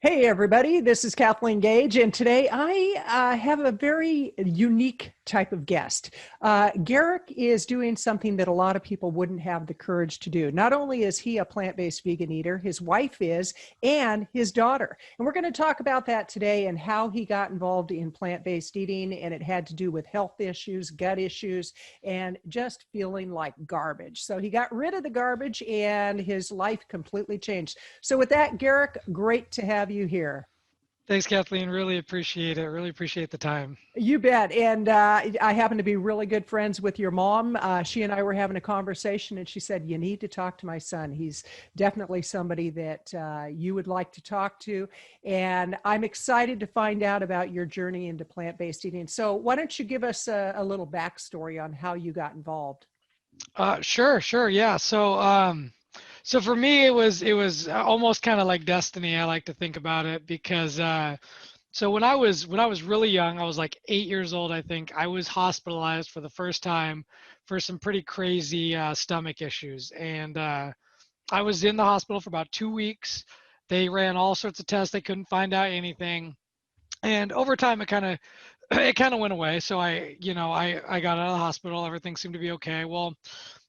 Hey, everybody, this is Kathleen Gage, and today I have a very unique type of guest. Garrick is doing something that a lot of people wouldn't have the courage to do. Not only is he a plant-based vegan eater, his wife is, and his daughter. And we're going to talk about that today and how he got involved in plant-based eating, and it had to do with health issues, gut issues, and just feeling like garbage. So he got rid of the garbage, and his life completely changed. So with that, Garrick, great to have you here. Thanks, Kathleen. Really appreciate it. Really appreciate the time. You bet. And I happen to be really good friends with your mom. She and I were having a conversation, and she said, "You need to talk to my son. He's definitely somebody that you would like to talk to." And I'm excited to find out about your journey into plant-based eating. So why don't you give us a little backstory on how you got involved? Sure, yeah. So for me, it was almost kind of like destiny. I like to think about it because so when I was really young, I was like 8 years old, I think. I was hospitalized for the first time for some pretty crazy stomach issues, and I was in the hospital for about 2 weeks. They ran all sorts of tests. They couldn't find out anything, and over time, it kind of it kind of went away. So I got out of the hospital. Everything seemed to be okay. Well,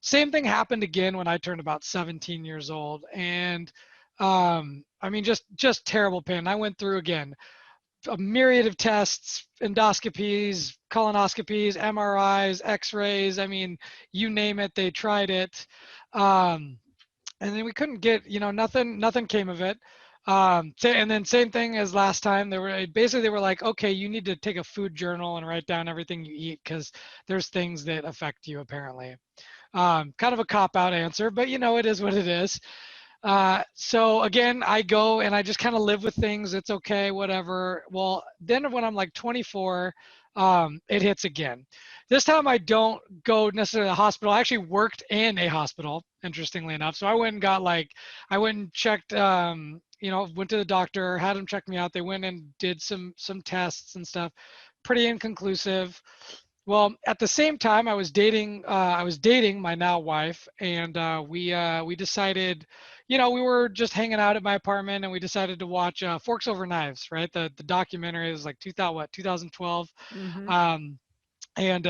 same thing happened again when I turned about 17 years old, and I mean, just terrible pain. I went through again a myriad of tests, endoscopies, colonoscopies, MRIs, X-rays. I mean, you name it, they tried it. Um, and then we couldn't get, nothing came of it. And then same thing as last time. They were like, okay, you need to take a food journal and write down everything you eat because there's things that affect you apparently. Kind of a cop out answer, but it is what it is. So again, I go and I just kind of live with things. It's okay, whatever. Well, then when I'm like 24, it hits again. This time I don't go necessarily to the hospital. I actually worked in a hospital, interestingly enough. So I went and checked, went to the doctor, had them check me out. They went and did some tests and stuff. Pretty inconclusive. Well, at the same time, I was dating my now wife, and we decided, we were just hanging out at my apartment, and we decided to watch Forks Over Knives, right? The documentary was like 2012, Hmm. um, and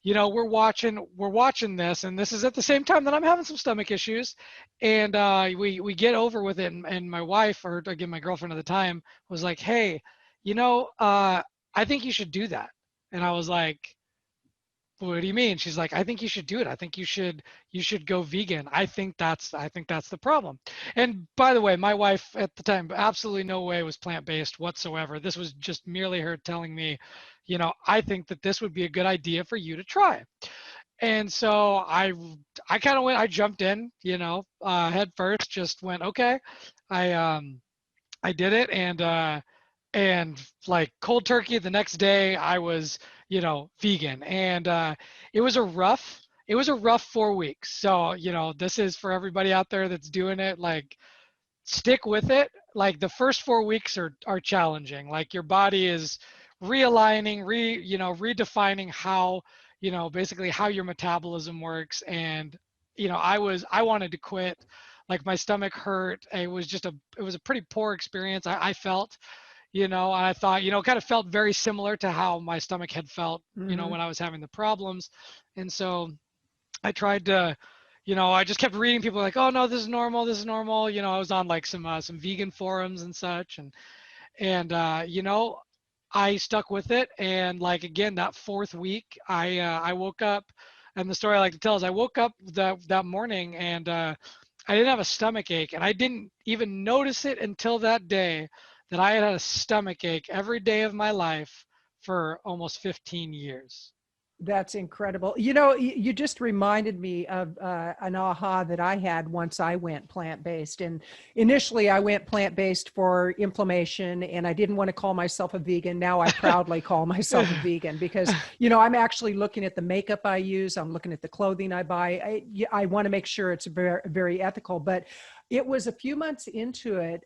we're watching this, and this is at the same time that I'm having some stomach issues, and we get over with it, and my wife, or again my girlfriend at the time, was like, hey, I think you should do that, and I was like, what do you mean? She's like, I think you should do it. I think you should go vegan. I think that's the problem. And by the way, my wife at the time absolutely no way was plant-based whatsoever. This was just merely her telling me, I think that this would be a good idea for you to try. And so I kind of went, I jumped in, head first, just went, okay. I did it, and like cold turkey the next day I was, vegan, and it was a rough 4 weeks. So this is for everybody out there that's doing it. Like, stick with it. Like, the first 4 weeks are challenging. Like, your body is realigning, redefining how, basically how your metabolism works. And I wanted to quit. Like, my stomach hurt. It was a pretty poor experience. I felt, and I thought, kind of felt very similar to how my stomach had felt, Hmm. when I was having the problems. And so I tried to, I just kept reading people like, oh no, this is normal, this is normal. I was on like some vegan forums and such, and I stuck with it. And like again, that fourth week, I woke up, and the story I like to tell is I woke up that morning, and I didn't have a stomach ache, and I didn't even notice it until that day that I had a stomach ache every day of my life for almost 15 years. That's incredible. You just reminded me of an aha that I had once I went plant-based. And initially, I went plant-based for inflammation, and I didn't want to call myself a vegan. Now I proudly call myself a vegan because, I'm actually looking at the makeup I use. I'm looking at the clothing I buy. I want to make sure it's very, very ethical. But it was a few months into it,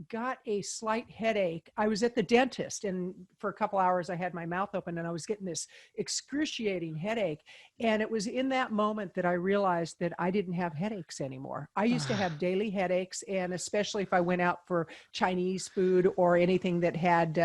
got a slight headache. I was at the dentist, and for a couple hours I had my mouth open and I was getting this excruciating headache. And it was in that moment that I realized that I didn't have headaches anymore. I used to have daily headaches, and especially if I went out for Chinese food or anything that had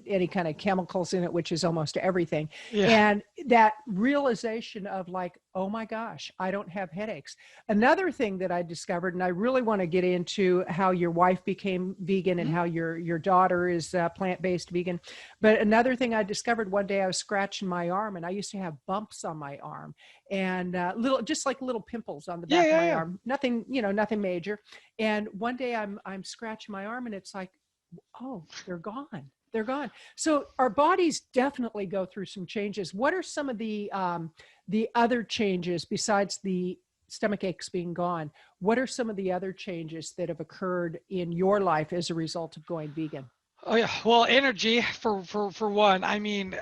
any kind of chemicals in it, which is almost everything. Yeah. And that realization of like, oh my gosh, I don't have headaches. Another thing that I discovered, and I really want to get into how your wife became vegan and Mhm. how your daughter is plant-based vegan. But another thing I discovered one day, I was scratching my arm, and I used to have bumps on my arm, and little, just like little pimples on the Yeah, back of yeah, my yeah. arm. Nothing, nothing major. And one day I'm scratching my arm, and it's like, oh, they're gone. They're gone. So our bodies definitely go through some changes. What are some of the other changes besides the stomach aches being gone? What are some of the other changes that have occurred in your life as a result of going vegan? Oh yeah. Well, energy for one. I mean,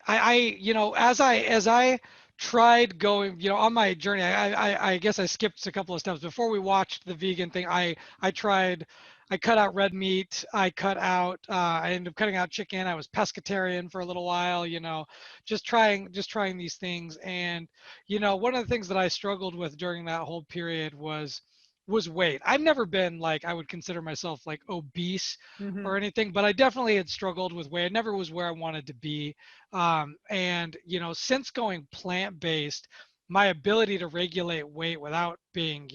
as I tried going, on my journey, I guess I skipped a couple of steps before we watched the vegan thing. I tried, I cut out red meat. I ended up cutting out chicken. I was pescatarian for a little while. Just trying these things. And one of the things that I struggled with during that whole period was weight. I've never been like, I would consider myself like obese Mm-hmm. or anything, but I definitely had struggled with weight. I never was where I wanted to be. And since going plant-based, my ability to regulate weight without being,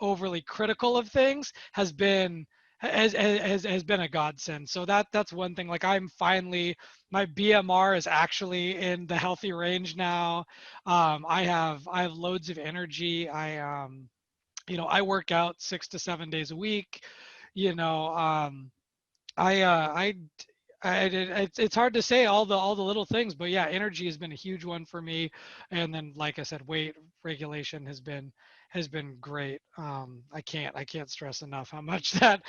overly critical of things has been a godsend. So that's one thing. Like, I'm finally, my BMR is actually in the healthy range now. I have loads of energy. I work out 6 to 7 days a week. You know, I it's hard to say all the little things, but yeah, energy has been a huge one for me. And then, like I said, weight regulation has been great. I can't stress enough how much that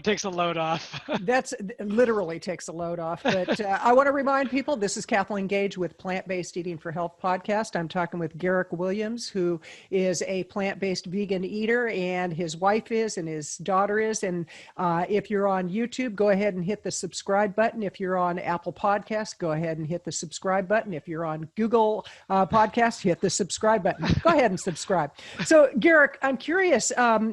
takes a load off. That's literally takes a load off. But I want to remind people, this is Kathleen Gage with Plant-Based Eating for Health podcast. I'm talking with Garrick Williams, who is a plant-based vegan eater, and his wife is, and his daughter is. And if you're on YouTube, go ahead and hit the subscribe button. If you're on Apple Podcasts, go ahead and hit the subscribe button. If you're on Google Podcasts, hit the subscribe button. Go ahead and subscribe. So, Garrick, I'm curious.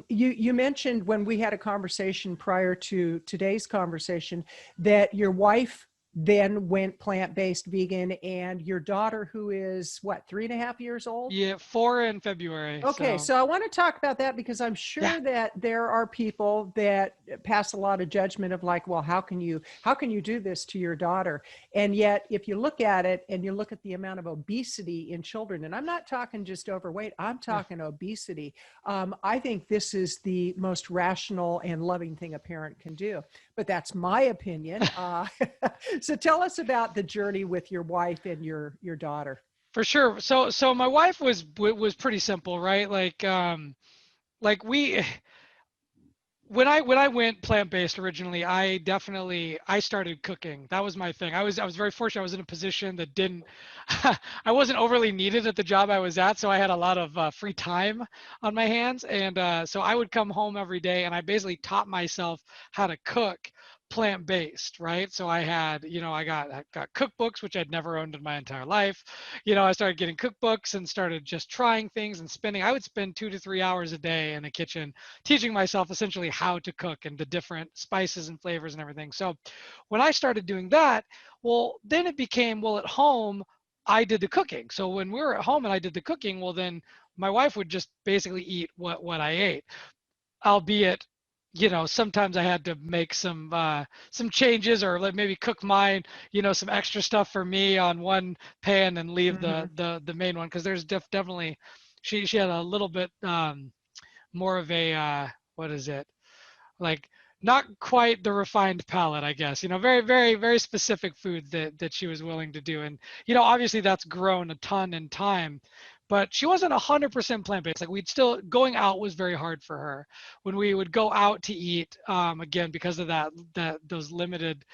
You mentioned when we had a conversation prior to today's conversation that your wife then went plant-based vegan, and your daughter, who is what, 3.5 years old? Yeah, 4 in February. Okay, So so I want to talk about that because I'm yeah. sure that there are people that pass a lot of judgment of like, well, how can you do this to your daughter? And yet, if you look at it and you look at the amount of obesity in children, and I'm not talking just overweight, I'm Yeah. talking obesity. I think this is the most rational and loving thing a parent can do. But that's my opinion. So tell us about the journey with your wife and your daughter. For sure. So my wife was pretty simple, right? Like we when I went plant-based originally, I started cooking. That was my thing. I was very fortunate. I was in a position that didn't I wasn't overly needed at the job I was at, so I had a lot of free time on my hands. And so I would come home every day, and I basically taught myself how to cook plant-based, right? So I got cookbooks, which I'd never owned in my entire life. I started getting cookbooks and started just trying things and spending. I would spend 2 to 3 hours a day in the kitchen teaching myself essentially how to cook and the different spices and flavors and everything. So when I started doing that, well, then it became, well, at home, I did the cooking. So when we were at home and I did the cooking, well, then my wife would just basically eat what I ate, albeit, sometimes I had to make some changes, or like maybe cook mine, some extra stuff for me on one pan and leave Mm-hmm. the main one, because there's definitely, she had a little bit more of a what is it, like, not quite the refined palate, I guess. Very, very, very specific food that she was willing to do. And obviously that's grown a ton in time, but she wasn't 100% plant-based. Like, we'd still, going out was very hard for her when we would go out to eat, again, because of those limited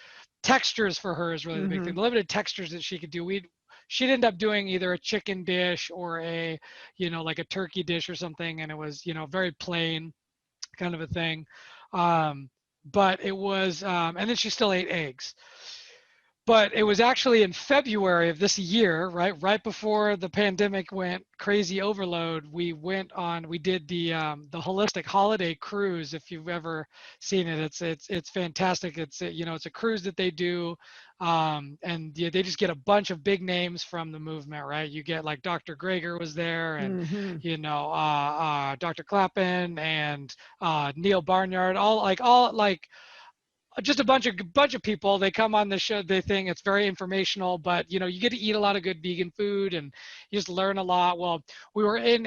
textures. For her is really the big Mm-hmm. thing, the limited textures that she could do. She'd end up doing either a chicken dish or like a turkey dish or something, and it was, very plain kind of a thing. Um, but it was, and then she still ate eggs. But it was actually in February of this year, right before the pandemic went crazy overload. We did the holistic holiday cruise. If you've ever seen it, it's fantastic. It's a cruise that they do, and yeah, they just get a bunch of big names from the movement, right? You get like Dr. Greger was there, and Mm-hmm. Dr. Clappin and Neil Barnyard, all just a bunch of people. They come on the show. They think it's very informational, but you get to eat a lot of good vegan food, and you just learn a lot. Well, we were in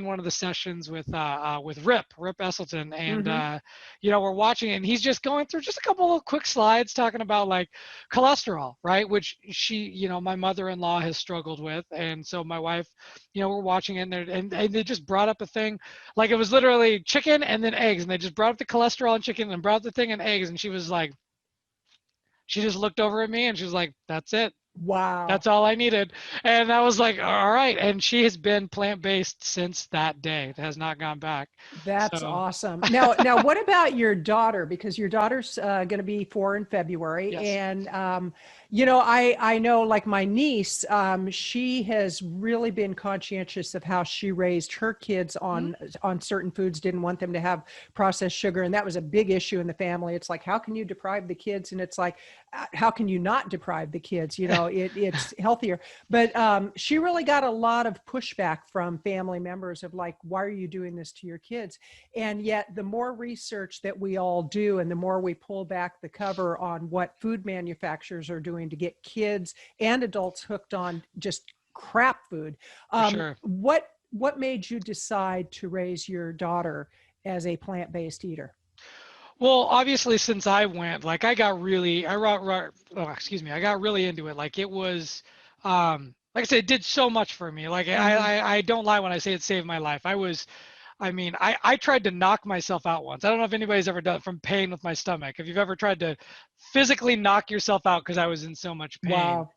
one of the sessions with Rip Esselton, and Mm-hmm. we're watching it, and he's just going through just a couple of quick slides talking about like cholesterol, right? Which my mother-in-law has struggled with, and so my wife, we're watching it, and they just brought up a thing, like it was literally chicken and then eggs, and they just brought up the cholesterol and chicken and brought up the thing and eggs, and she was like, she just looked over at me and she was like, "That's it. Wow. That's all I needed." And I was like, "All right." And she has been plant-based since that day. It has not gone back. That's So awesome. Now, what about your daughter? Because your daughter's going to be 4 in February, yes. and I know, like my niece, she has really been conscientious of how she raised her kids Mhm. on certain foods. Didn't want them to have processed sugar, and that was a big issue in the family. It's like, how can you deprive the kids? And it's like, how can you not deprive the kids? It's healthier. But she really got a lot of pushback from family members of like, why are you doing this to your kids? And yet the more research that we all do, and the more we pull back the cover on what food manufacturers are doing to get kids and adults hooked on just crap food, For sure. what made you decide to raise your daughter as a plant-based eater? Well, obviously, since I went, like, I got really into it. Like, it was, like I said, it did so much for me. Like, Mm-hmm. I don't lie when I say it saved my life. I tried to knock myself out once. I don't know if anybody's ever done it from pain with my stomach. If you've ever tried to physically knock yourself out because I was in so much pain. Wow.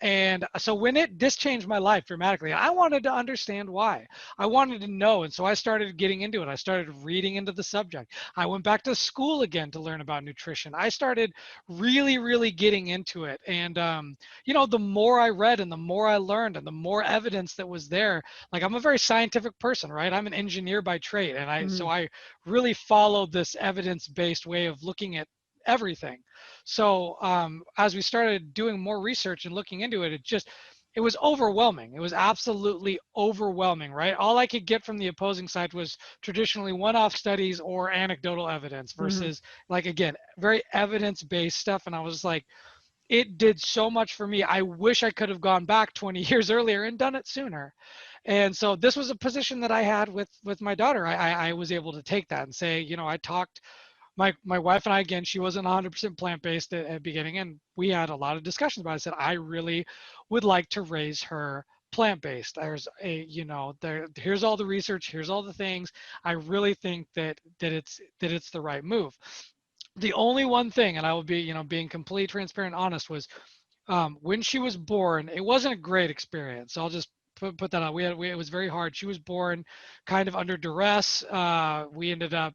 And so this changed my life dramatically. I wanted to understand why. I wanted to know. And so I started getting into it. I started reading into the subject. I went back to school again to learn about nutrition. I started really, really getting into it. And, the more I read and the more I learned and the more evidence that was there, like I'm a very scientific person, right? I'm an engineer by trade. And Mm-hmm. so I really followed this evidence-based way of looking at everything. So as we started doing more research and looking into it, it was overwhelming. It was absolutely overwhelming, right? All I could get from the opposing side was traditionally one-off studies or anecdotal evidence Mm-hmm. versus, like, again, very evidence-based stuff. And I was like, it did so much for me. I wish I could have gone back 20 years earlier and done it sooner. And so this was a position that I had with my daughter. I was able to take that and say, I talked, my wife and I, again, she wasn't 100% plant-based at the beginning, and we had a lot of discussions about it. I said, I really would like to raise her plant-based. Here's all the research, here's all the things. I really think that it's the right move. The only one thing, and I will be, being completely transparent and honest, was when she was born, it wasn't a great experience. I'll just put that out. It was very hard. She was born kind of under duress. We ended up,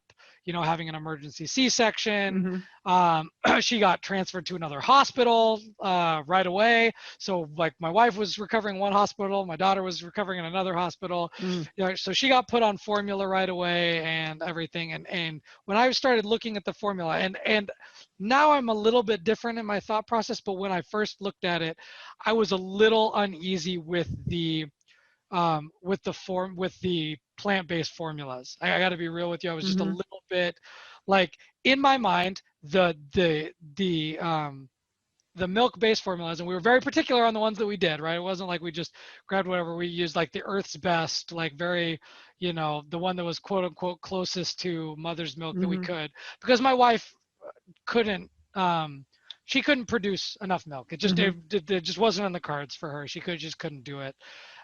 having an emergency C-section. Mm-hmm. She got transferred to another hospital right away. So, like, my wife was recovering in one hospital, my daughter was recovering in another hospital. Mm-hmm. So she got put on formula right away and everything. And when I started looking at the formula, and now I'm a little bit different in my thought process, but when I first looked at it, I was a little uneasy with the plant-based formulas. I got to be real with you. I was just a Mm-hmm. little bit, like, in my mind, the milk-based formulas, and we were very particular on the ones that we did, right? It wasn't like we just grabbed whatever. We used like the Earth's Best, like very, the one that was quote unquote closest to mother's milk that we Mm-hmm. could, because my wife couldn't she couldn't produce enough milk. Mm-hmm. It just wasn't in the cards for her. She couldn't do it.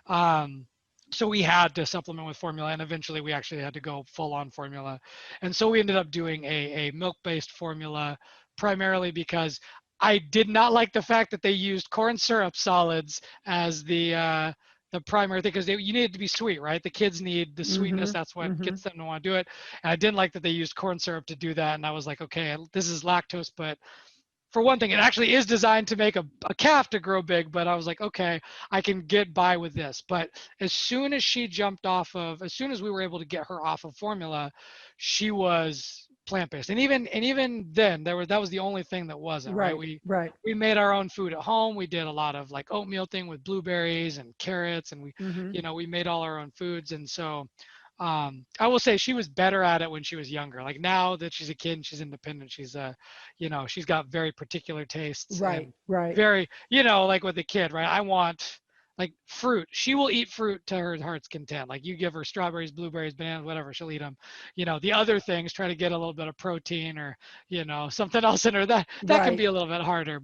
um so we had to supplement with formula, and eventually we actually had to go full on formula. And so we ended up doing a milk based formula, primarily because I did not like the fact that they used corn syrup solids as the the primary thing, because you need it to be sweet, right? The kids need the sweetness. Mm-hmm. That's what Mm-hmm. gets them to want to do it. And I didn't like that they used corn syrup to do that. And I was like, okay, this is lactose, but for one thing, it actually is designed to make a calf to grow big, but I was like, okay, I can get by with this. But as soon as as soon as we were able to get her off of formula, she was plant-based. And even then, that was the only thing that wasn't, right? Right. Right. We made our own food at home. We did a lot of like oatmeal thing with blueberries and carrots, and Mm-hmm. we made all our own foods. And so I will say she was better at it when she was younger. Like now that she's a kid and she's independent, she's got very particular tastes Right. and Right. very, like with a kid, right? I want like fruit. She will eat fruit to her heart's content. Like you give her strawberries, blueberries, bananas, whatever, she'll eat them. The other things, try to get a little bit of protein or, something else in her. That can be Right. a little bit harder.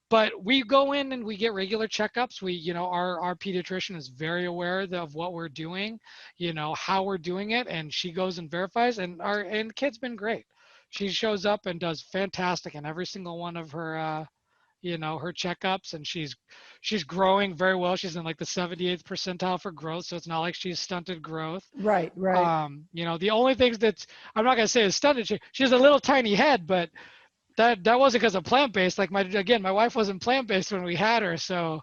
But we go in and we get regular checkups. Our pediatrician is very aware of what we're doing, how we're doing it, and she goes and verifies. And the kid's been great. She shows up and does fantastic in every single one of her checkups, and she's growing very well. She's in like the 78th percentile for growth, so it's not like she's stunted growth. Right. Right. The only things that's, I'm not gonna say is stunted. She has a little tiny head, but that wasn't because of plant-based. Like my wife wasn't plant-based when we had her, so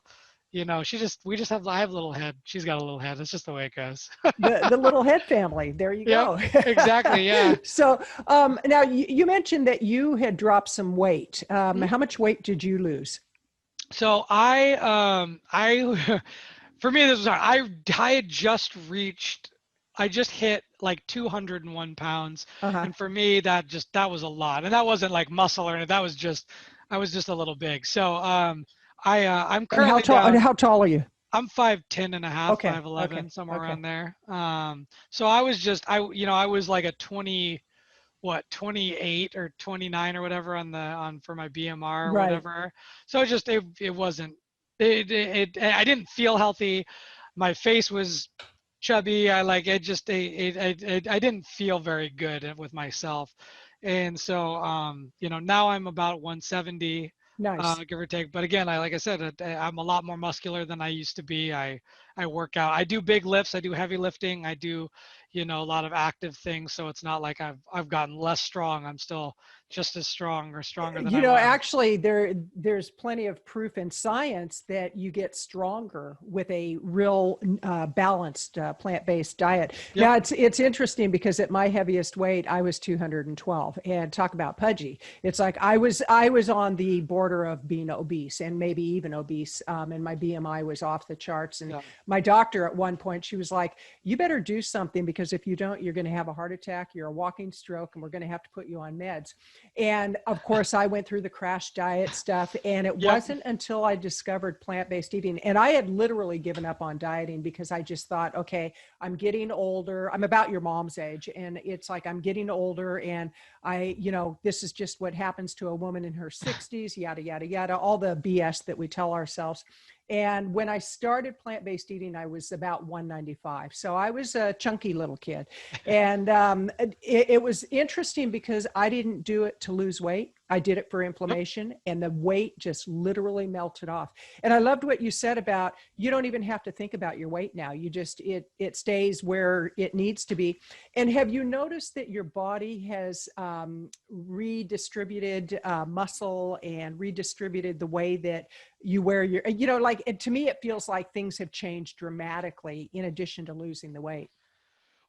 I have a little head. She's got a little head. It's just the way it goes. The little head family. There you Yep, go. exactly. Yeah. So now you mentioned that you had dropped some weight. Mhm. How much weight did you lose? So I for me this was hard. I had just reached, I just hit like 201 pounds, Uh-huh. and for me that was a lot, and that wasn't like muscle or anything. That was just, I was just a little big. So I'm And currently down. how tall are you? I'm 5'10" and a half, Okay. Okay. 5'11", somewhere Okay. around there. So I was just, I was like a 28 or 29 or whatever for my BMR or Right. whatever. So it wasn't, I didn't feel healthy. My face was chubby. I like it just, I didn't feel very good with myself. And so, now I'm about 170, Nice. give or take. But again, like I said, I'm a lot more muscular than I used to be. I work out. I do big lifts. I do heavy lifting. I do, a lot of active things. So it's not like I've gotten less strong. I'm still just as strong or stronger than I was. Actually, there's plenty of proof in science that you get stronger with a real balanced plant-based diet. Yep. Now, it's interesting because at my heaviest weight, I was 212, and talk about pudgy. It's like I was on the border of being obese and maybe even obese, and my BMI was off the charts. And Yeah. my doctor at one point, she was like, "You better do something because if you don't, you're going to have a heart attack. You're a walking stroke, and we're going to have to put you on meds." And of course, I went through the crash diet stuff. And it Yep. wasn't until I discovered plant-based eating. And I had literally given up on dieting because I just thought, okay, I'm getting older. I'm about your mom's age. And it's like, I'm getting older. And this is just what happens to a woman in her 60s, yada, yada, yada, all the BS that we tell ourselves. And when I started plant-based eating, I was about 195. So I was a chunky little kid. And it was interesting because I didn't do it to lose weight. I did it for Yep. inflammation, and the weight just literally melted off. And I loved what you said about you don't even have to think about your weight now. You just, it stays where it needs to be. And have you noticed that your body has redistributed muscle and redistributed the way that you wear your, like, to me, it feels like things have changed dramatically in addition to losing the weight.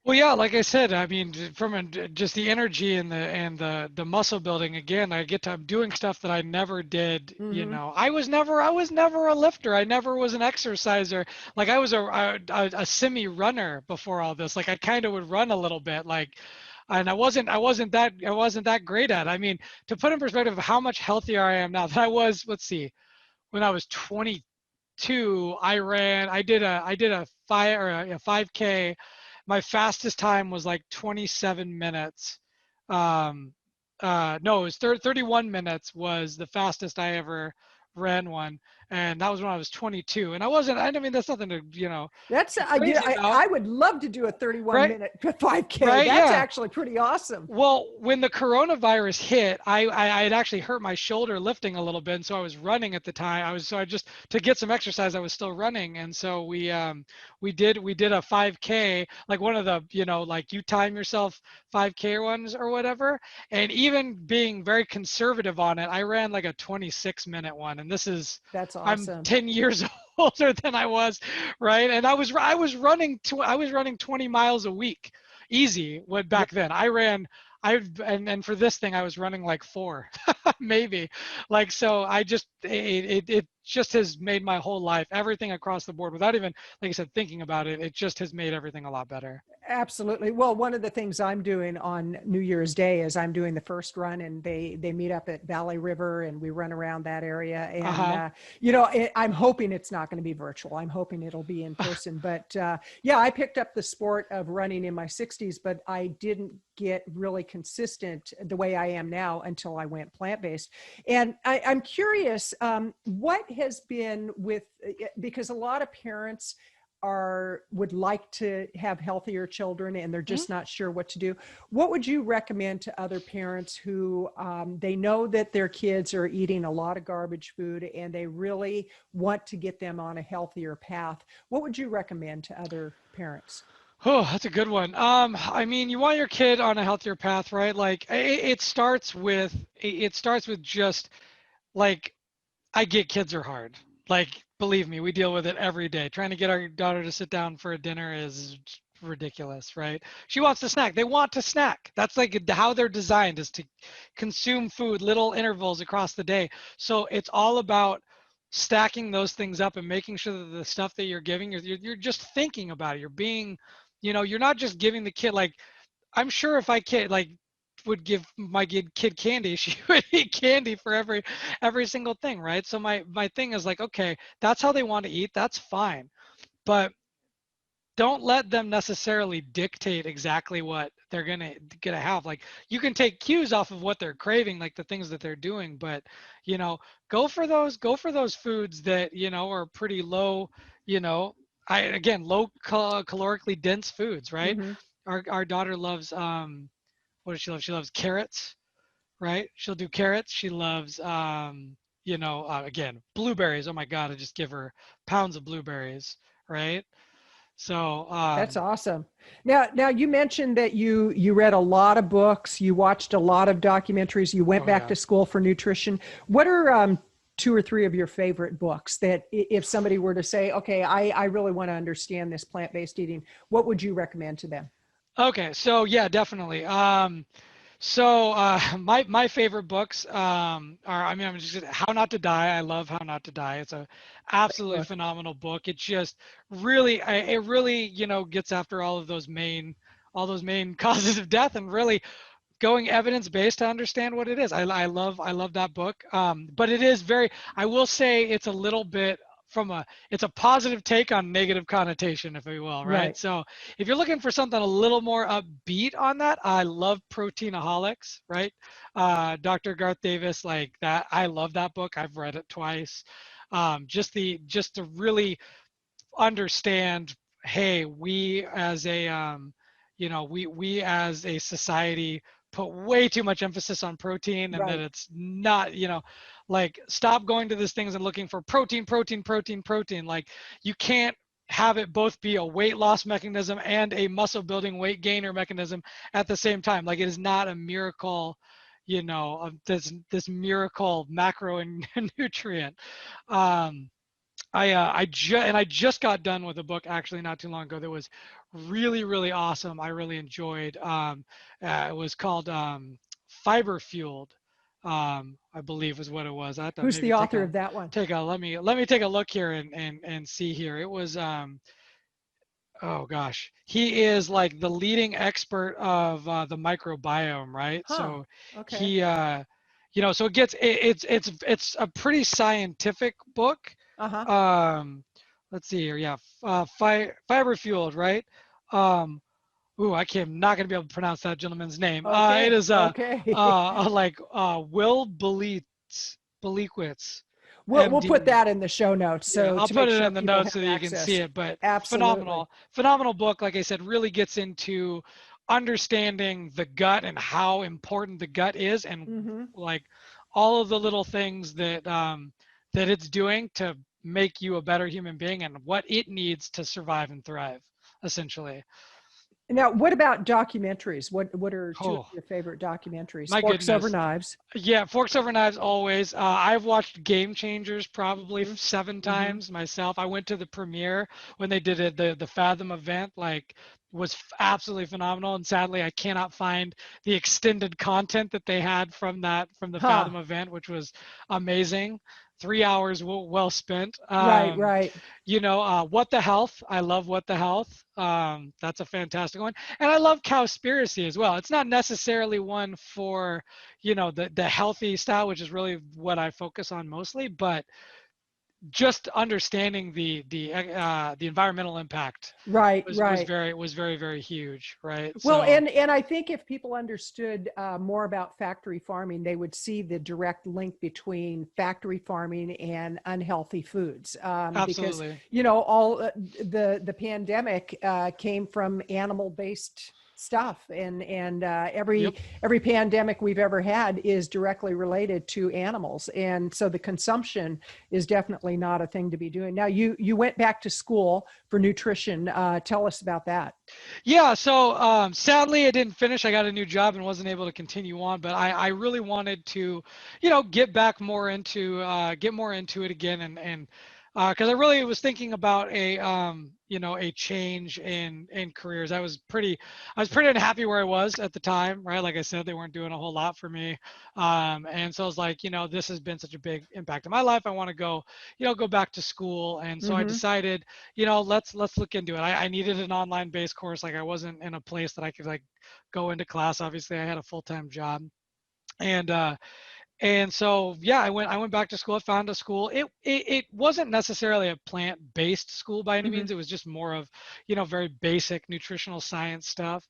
Well, yeah, like I said, I mean, just the energy and the muscle building. Again, I'm doing stuff that I never did. Mm-hmm. I was never a lifter. I never was an exerciser. Like I was a semi runner before all this. Like I kind of would run a little bit. Like, and I wasn't that great at it. I mean, to put in perspective of how much healthier I am now than I was. Let's see, when I was 22, I did a 5K. My fastest time was like 27 minutes. No, it was 31 minutes was the fastest I ever ran one. and that was when I was 22. And I mean, that's nothing to, That's be crazy about, I would love to do a 31 right? minute 5K. Right? That's Yeah. actually pretty awesome. Well, when the coronavirus hit, I had actually hurt my shoulder lifting a little bit, and so I was running at the time. I just to get some exercise, I was still running, and so we did a 5K, like one of the, like you time yourself 5K ones or whatever. And even being very conservative on it, I ran like a 26-minute one, and That's I'm awesome. 10 years older than I was, right? And I was running 20 miles a week, easy. What Yeah. back then and for this thing I was running like 4, maybe. Like, so it just has made my whole life, everything across the board, without even, like I said, thinking about it, it just has made everything a lot better. Absolutely. Well, one of the things I'm doing on New Year's Day is I'm doing the first run, and they meet up at Valley River, and we run around that area. And Uh-huh. I'm hoping it's not going to be virtual. I'm hoping it'll be in person. But yeah, I picked up the sport of running in my 60s, but I didn't get really consistent the way I am now until I went plant-based. And I'm curious, what has been because a lot of parents would like to have healthier children, and they're Mhm. just not sure what to do. What would you recommend to other parents who they know that their kids are eating a lot of garbage food and they really want to get them on a healthier path? What would you recommend to other parents? Oh, that's a good one. I mean, you want your kid on a healthier path, right? Like it starts with just, like, I get kids are hard. Like, believe me, we deal with it every day. Trying to get our daughter to sit down for a dinner is ridiculous, right? She wants to snack. They want to snack. That's like how they're designed, is to consume food little intervals across the day. So it's all about stacking those things up and making sure that the stuff that you're giving, you're just thinking about it. You're being, you're not just giving the kid, like, I'm sure if I would give my kid candy, she would eat candy for every single thing, right? So my thing is like, okay, that's how they want to eat. That's fine, but don't let them necessarily dictate exactly what they're gonna have. Like, you can take cues off of what they're craving, like the things that they're doing, but you know, go for those foods that are pretty low. You know, low calorically dense foods, right? Hmm. Our daughter loves what does she love? She loves carrots, right? She'll do carrots. She loves again, blueberries. Oh my God, I just give her pounds of blueberries, right? So That's awesome. Now you mentioned that you read a lot of books, you watched a lot of documentaries, you went oh back yeah. to school for nutrition. What are two or three of your favorite books that if somebody were to say, okay, I really want to understand this plant-based eating, what would you recommend to them? Okay, so yeah, definitely. My favorite books are, I mean, I'm just How Not to Die. I love How Not to Die. It's a Great absolutely book. phenomenal book. It just really it really gets after all those main causes of death, and really going evidence based to understand what it is. I love that book. But it is very, I will say, it's a little bit it's a positive take on negative connotation, if you will, right? Right. So if you're looking for something a little more upbeat on that, I love Proteinaholics, right? Dr. Garth Davis, like that. I love that book. I've read it twice. Just to really understand, hey, we as a we as a society put way too much emphasis on protein, and that Right. it's not, like, stop going to these things and looking for protein, protein, protein, protein. Like, you can't have it both be a weight loss mechanism and a muscle building weight gainer mechanism at the same time. Like, it is not a miracle, of this miracle macro and nutrient. um I just got done with a book actually not too long ago that was really, really awesome. I really enjoyed. It was called Fiber Fueled, I believe was what it was. I have to Who's maybe the author of that one? let me take a look here and see here. It was oh gosh, he is like the leading expert of the microbiome, right? Huh. So Okay. he so it's a pretty scientific book. Uh-huh. um let's see here. Yeah, fiber fueled, right? um I can't, not going to be able to pronounce that gentleman's name. It Okay. is Okay. like Will Belitz. we'll put that in the show notes, Yeah, so I'll to put make it sure in the people notes have so that you can see access. it. But Absolutely. phenomenal book. Like I said, really gets into understanding the gut and how important the gut is, and Mm-hmm. like all of the little things that it's doing to make you a better human being and what it needs to survive and thrive, essentially. Now, what about documentaries? What are two of Oh, your favorite documentaries? my Forks Over goodness. Knives. Yeah, Forks Over Knives always. I've watched Game Changers probably Mm-hmm. Mm-hmm.7 times myself. I went to the premiere when they did it, the Fathom event. Like, was absolutely phenomenal. And sadly, I cannot find the extended content that they had from the Huh. Fathom event, which was amazing. 3 hours well spent. Right, right. What the Health. I love What the Health. That's a fantastic one. And I love Cowspiracy as well. It's not necessarily one for the healthy style, which is really what I focus on mostly, but just understanding the environmental impact Right, was right. very huge, right? Well, So and I think if people understood more about factory farming, they would see the direct link between factory farming and unhealthy foods. Because absolutely. all the pandemic came from animal based stuff, and Yep. every pandemic we've ever had is directly related to animals, and so the consumption is definitely not a thing to be doing. Now, you went back to school for nutrition. Tell us about that. Yeah, so sadly I didn't finish. I got a new job and wasn't able to continue on, but I really wanted to, get more into it again, and because I really was thinking about a change in careers. I was pretty unhappy where I was at the time, right? Like I said, they weren't doing a whole lot for me, and so I was like, this has been such a big impact in my life. I want to go back to school, and so I Mm-hmm. decided, let's look into it. I needed an online based course. Like, I wasn't in a place that I could like go into class. Obviously, I had a full-time job, and so yeah, I went back to school. I found a school. It wasn't necessarily a plant-based school by any Mm-hmm. means. It was just more of very basic nutritional science stuff.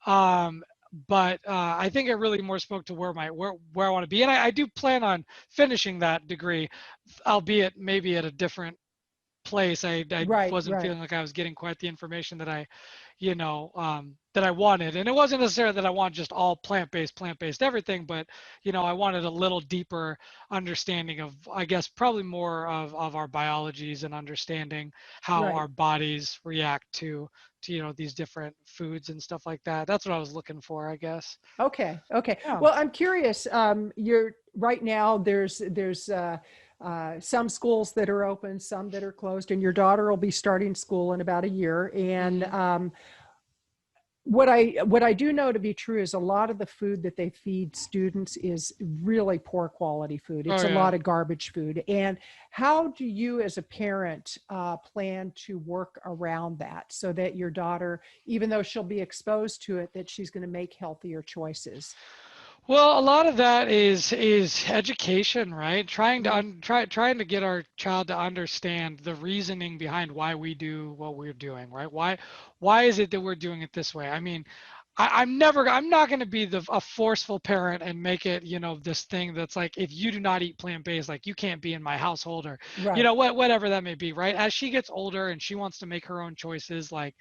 Um, but I think it really more spoke to where I want to be, and I do plan on finishing that degree, albeit maybe at a different place. I Right, wasn't right, feeling like I was getting quite the information that I wanted. And it wasn't necessarily that I want just all plant-based everything, but I wanted a little deeper understanding of, I guess, probably more of our biologies and understanding how right. our bodies react to these different foods and stuff like that. That's what I was looking for, I guess. Okay, okay. Yeah. Well, I'm curious. You're right now. There's some schools that are open, some that are closed, and your daughter will be starting school in about a year. And Hmm. what I do know to be true is a lot of the food that they feed students is really poor quality food. Oh It's a yeah. lot of garbage food. And how do you, as a parent, plan to work around that so that your daughter, even though she'll be exposed to it, that she's going to make healthier choices? Well, a lot of that is education, right? Mm-hmm. Trying to get our child to understand the reasoning behind why we do what we're doing, right? Why is it that we're doing it this way? I mean, I'm not going to be a forceful parent and make it, this thing that's like, if you do not eat plant-based, like, you can't be in my household, or Right. whatever that may be, right? As she gets older and she wants to make her own choices, like,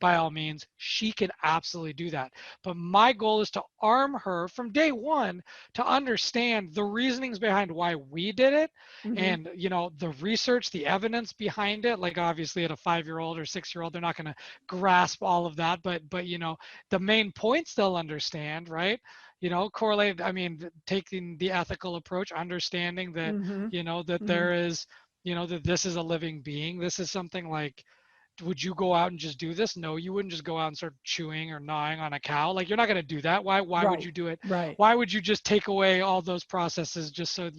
by all means, she can absolutely do that. But my goal is to arm her from day one to understand the reasonings behind why we did it, Mm-hmm. and the research, the evidence behind it. Like, obviously at a 5-year-old or 6-year-old, they're not going to grasp all of that, but the main points they'll understand, right? Correlated. I mean, taking the ethical approach, understanding that Mm-hmm. that Mm-hmm. there is, that this is a living being. This is something like, would you go out and just do this? No, you wouldn't just go out and start chewing or gnawing on a cow. Like, you're not going to do that. Why would Right. you do it? Right. Why would you just take away all those processes just so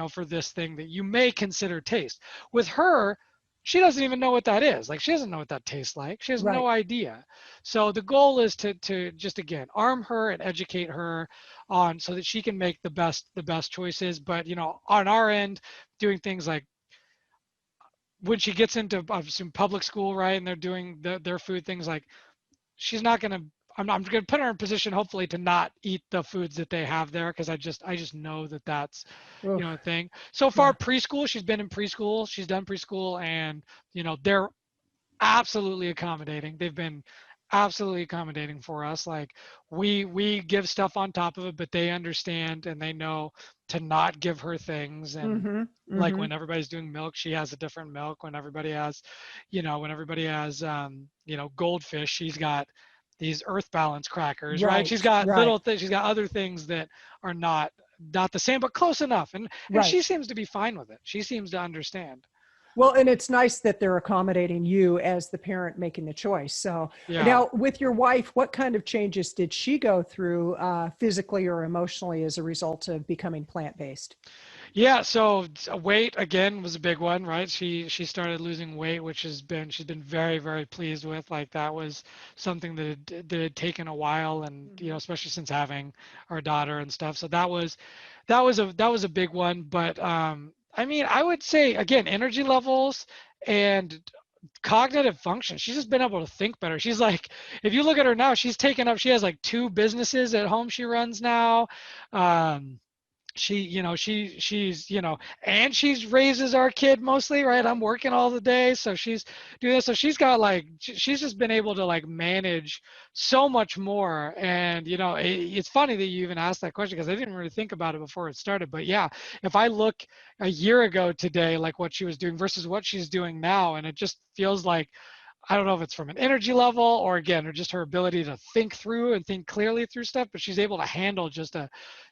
for this thing that you may consider taste? With her, she doesn't even know what that is. Like, she doesn't know what that tastes like. She has no Right. idea. So the goal is to just, again, arm her and educate her on, so that she can make the best choices. But on our end, doing things like, when she gets into some public school, right, and they're doing their food things, like, she's not going to, I'm going to put her in a position hopefully to not eat the foods that they have there, because I just know that that's, Oof, a thing. So far yeah. preschool, she's been in preschool, she's done preschool, and they're absolutely accommodating. They've been absolutely accommodating for us. Like we give stuff on top of it, but they understand and they know to not give her things. And Mm-hmm. like Mm-hmm. when everybody's doing milk, she has a different milk. When everybody has, when everybody has, goldfish, she's got these Earth Balance crackers, right? She's Right. got Right. little things. She's got other things that are not the same, but close enough. And Right. she seems to be fine with it. She seems to understand. Well, and it's nice that they're accommodating you as the parent making the choice. So Yeah. now, with your wife, what kind of changes did she go through physically or emotionally as a result of becoming plant-based? Yeah, so weight again was a big one, right? She started losing weight, which she's been very, very pleased with. Like that was something that had taken a while, and Hmm. especially since having our daughter and stuff. So that was a big one. But I mean, I would say again, energy levels and cognitive function. She's just been able to think better. She's like, if you look at her now, she has like two businesses at home she runs now. Um, she's and she's raises our kid mostly, right? I'm working all the day, so she's doing this. So she's got like she's just been able to like manage so much more. And it's funny that you even asked that question, because I didn't really think about it before it started. But yeah, if I look a year ago today, like what she was doing versus what she's doing now, and it just feels like, I don't know if it's from an energy level or again, or just her ability to think through and think clearly through stuff, but she's able to handle just a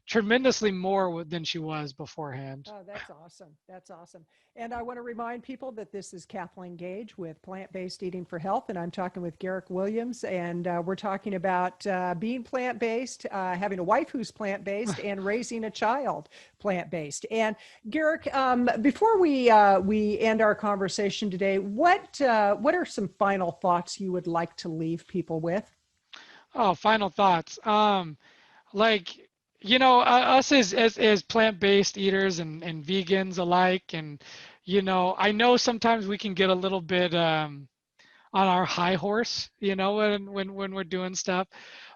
tremendously more than she was beforehand. Oh, that's awesome. That's awesome. And I want to remind people that this is Kathleen Gage with Plant Based Eating for Health. And I'm talking with Garrick Williams. And we're talking about being plant based, having a wife who's plant based, and raising a child plant based. And Garrick, before we end our conversation today, what are some final thoughts you would like to leave people with? Oh, final thoughts. Like us as plant-based eaters and vegans alike, and I know sometimes we can get a little bit on our high horse, when we're doing stuff.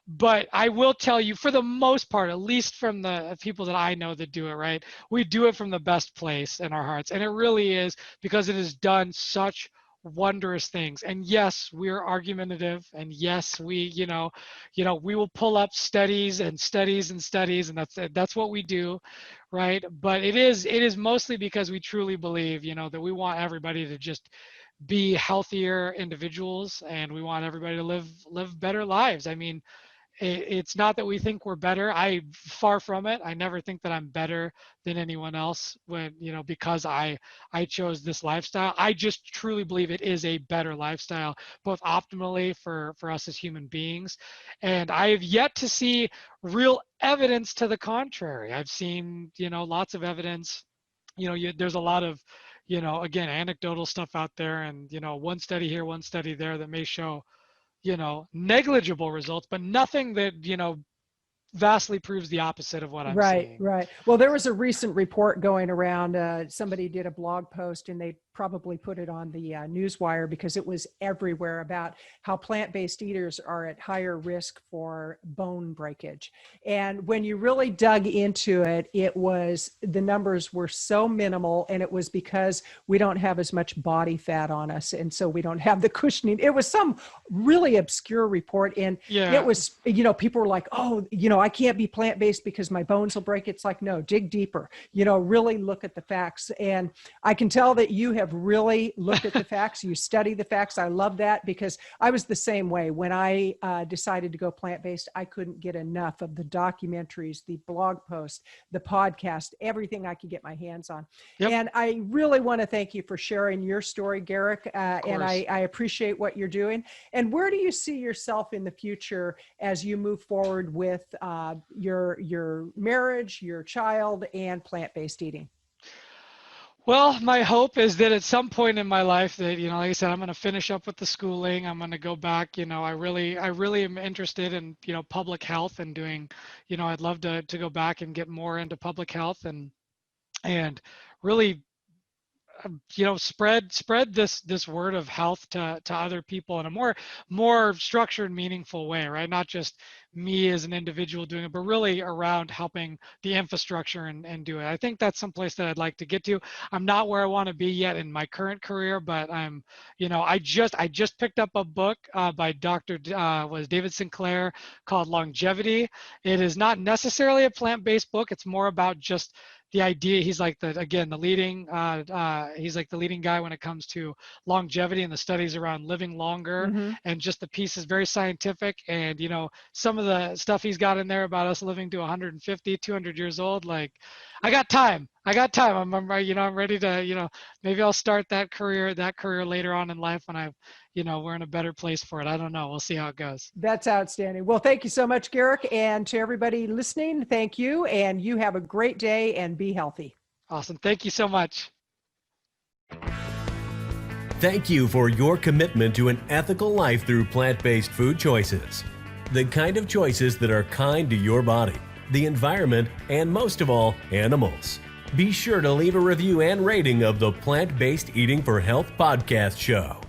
But I will tell you, for the most part, at least from the people that I know that do it right, we do it from the best place in our hearts. And it really is because it has done such wondrous things. And yes, we're argumentative. And yes, we will pull up studies and studies and studies, and that's what we do, right? But it is mostly because we truly believe, that we want everybody to just be healthier individuals, and we want everybody to live better lives. I mean, it's not that we think we're better. Far from it. I never think that I'm better than anyone else when, because I chose this lifestyle. I just truly believe it is a better lifestyle, both optimally for us as human beings. And I have yet to see real evidence to the contrary. I've seen, lots of evidence. There's a lot of, again, anecdotal stuff out there, and, one study here, one study there that may show, negligible results, but nothing that, vastly proves the opposite of what I'm Right, seeing. right. Well, there was a recent report going around. Somebody did a blog post and they probably put it on the newswire because it was everywhere about how plant-based eaters are at higher risk for bone breakage. And when you really dug into it, the numbers were so minimal, and it was because we don't have as much body fat on us. And so we don't have the cushioning. It was some really obscure report. And it Yeah. was, people were like, oh, I can't be plant-based because my bones will break. It's like, no, dig deeper, really look at the facts. And I can tell that you have really looked at the facts. You study the facts. I love that, because I was the same way. When I decided to go plant-based, I couldn't get enough of the documentaries, the blog posts, the podcast, everything I could get my hands on. Yep. And I really want to thank you for sharing your story, Garrick. Of And course. I appreciate what you're doing. And where do you see yourself in the future as you move forward with your marriage, your child, and plant-based eating? Well, my hope is that at some point in my life that, like I said, I'm going to finish up with the schooling. I'm going to go back. I really am interested in, public health and doing, I'd love to go back and get more into public health and really spread this word of health to other people in a more structured, meaningful way, right? Not just me as an individual doing it, but really around helping the infrastructure and do it. I think that's someplace that I'd like to get to. I'm not where I want to be yet in my current career, but I just picked up a book by Dr. Was David Sinclair called Longevity. It is not necessarily a plant-based book. It's more about just the idea. He's like the leading guy when it comes to longevity and the studies around living longer, and just the piece is very scientific. And some of the stuff he's got in there about us living to 150, 200 years old, like I got time. I'm ready to, maybe I'll start that career later on in life when we're in a better place for it. I don't know. We'll see how it goes. That's outstanding. Well, thank you so much, Garrick. And to everybody listening, thank you. And you have a great day and be healthy. Awesome. Thank you so much. Thank you for your commitment to an ethical life through plant-based food choices. The kind of choices that are kind to your body, the environment, and most of all, animals. Be sure to leave a review and rating of the Plant-Based Eating for Health podcast show.